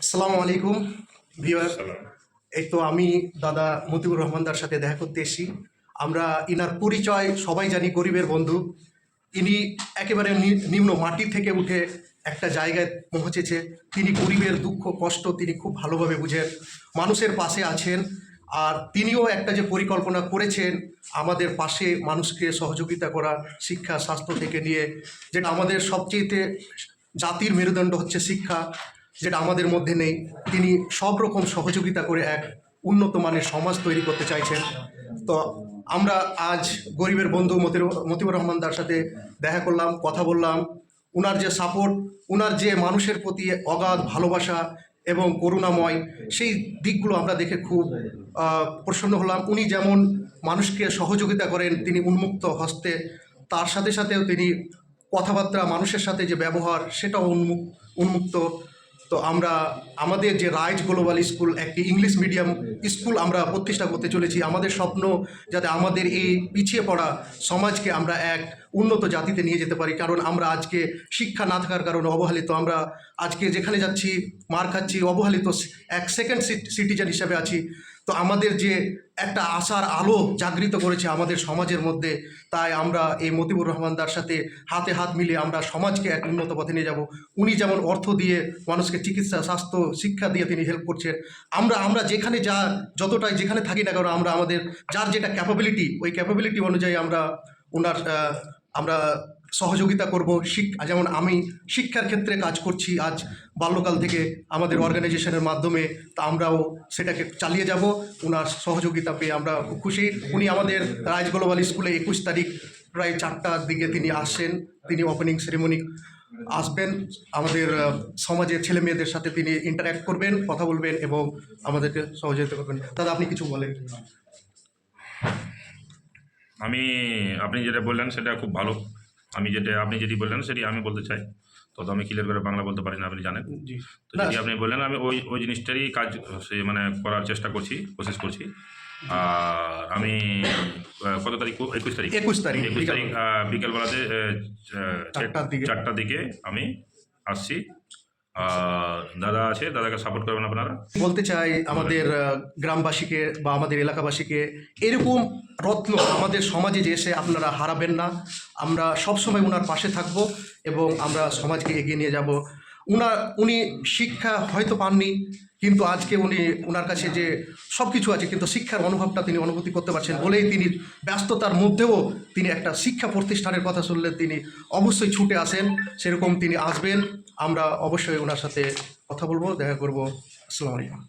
আসসালামু আলাইকুম ভিউয়ার। এই তো আমি দাদা মতিউর রহমানদার সাথে দেখা করতে এসেছি। আমরা ইনার পরিচয় সবাই জানি, গরিবের বন্ধু। ইনি একেবারে নিম্ন মাটি থেকে উঠে একটা জায়গায় পৌঁছেছে। তিনি গরিবের দুঃখ কষ্ট তিনি খুব ভালোভাবে বুঝেন, মানুষের পাশে আছেন। আর তিনিও একটা যে পরিকল্পনা করেছেন আমাদের পাশে মানুষকে সহযোগিতা করা, শিক্ষা স্বাস্থ্য থেকে নিয়ে, যেটা আমাদের সবচেয়েতে জাতির মেরুদণ্ড হচ্ছে শিক্ষা, যেটা আমাদের মধ্যে নেই। তিনি সব রকম সহযোগিতা করে এক উন্নত মানের সমাজ তৈরি করতে চাইছেন। তো আমরা আজ গরিবের বন্ধু মতিউর রহমানদার সাথে দেখা করলাম, কথা বললাম। উনার যে সাপোর্ট, উনার যে মানুষের প্রতি অগাধ ভালোবাসা এবং করুণাময়, সেই দিকগুলো আমরা দেখে খুব প্রসন্ন হলাম। উনি যেমন মানুষকে সহযোগিতা করেন তিনি উন্মুক্ত হস্তে, তার সাথে সাথেও তিনি কথাবার্তা, মানুষের সাথে যে ব্যবহার সেটাও উন্মুক্ত। তো আমরা আমাদের যে রাইজ গ্লোবাল স্কুল, একটি ইংলিশ মিডিয়াম স্কুল আমরা প্রতিষ্ঠা করতে চলেছি। আমাদের স্বপ্ন যাতে আমাদের এই পিছিয়ে পড়া সমাজকে আমরা এক উন্নত জাতিতে নিয়ে যেতে পারি। কারণ আমরা আজকে শিক্ষা না থাকার কারণে অবহেলিত। আমরা আজকে যেখানে যাচ্ছি মার খাচ্ছি, অবহেলিত এক সেকেন্ড সিটিজেন হিসেবে আছি। তো আমাদের যে একটা আশার আলো জাগৃত করেছে আমাদের সমাজের মধ্যে, তাই আমরা এই মতিউর রহমানদার সাথে হাতে হাত মিলিয়ে আমরা সমাজকে এক উন্নত পথে নিয়ে যাব। উনি যেমন অর্থ দিয়ে মানুষকে চিকিৎসা স্বাস্থ্য শিক্ষা দিয়ে তিনি হেল্প করছেন। আমরা যেখানে যতটাই যেখানে থাকি না কেন, আমরা আমাদের যার যেটা ক্যাপাবিলিটি, ওই ক্যাপাবিলিটি অনুযায়ী আমরা সহযোগিতা করব। যেমন আমি শিক্ষার ক্ষেত্রে কাজ করছি আজ বাল্যকাল থেকে আমাদের অর্গানাইজেশনের মাধ্যমে, তা আমরাও সেটাকে চালিয়ে যাব। ওনার সহযোগিতা পেয়ে আমরা খুব খুশি। উনি আমাদের রাইজ গ্লোবাল স্কুলে 21 তারিখ প্রায় 4টার দিকে তিনি আসছেন। তিনি ওপেনিং সেরেমনি আসবেন, আমাদের সমাজের ছেলে মেয়েদের সাথে তিনি ইন্টারঅ্যাক্ট করবেন, কথা বলবেন এবং আমাদেরকে সহযোগিতা করবেন। দাদা, আপনি কিছু বলেন। আপনি যেটা বললেন সেটা খুব ভালো। আপনি যেটি বললেন সেটি আমি বলতে চাই। তো আমি ক্লিয়ার করে বাংলা বলতে পারি না, আপনি জানেন। তো যদি আপনি বললেন আমি ওই জিনিসটারই কাজ করার চেষ্টা করছি, কোশিশ করছি। আর আমি কত তারিখ? 21 তারিখ বিকেলবেলাতে 4টার দিকে আমি আসছি। দাদা আছে, দাদাকে সাপোর্ট করবেন আপনারা। বলতে চাই আমাদের গ্রামবাসীকে বা আমাদের এলাকাবাসীকে, এরকম রত্ন আমাদের সমাজে যে এসে আপনারা হারাবেন না। আমরা সবসময় ওনার পাশে থাকব এবং আমরা সমাজকে এগিয়ে নিয়ে যাব। উনি শিক্ষা হয়তো পাননি, কিন্তু আজকে ওনার কাছে যে সব কিছু আছে, কিন্তু শিক্ষার অনুভবটা তিনি অনুভূতি করতে পারছেন বলেই তিনি ব্যস্ততার মধ্যেও তিনি একটা শিক্ষা প্রতিষ্ঠানের কথা শুনলে তিনি অবশ্যই ছুটে আসেন। সেরকম তিনি আসবেন, আমরা অবশ্যই ওনার সাথে কথা বলবো, দেখা করবো। আসসালামু আলাইকুম।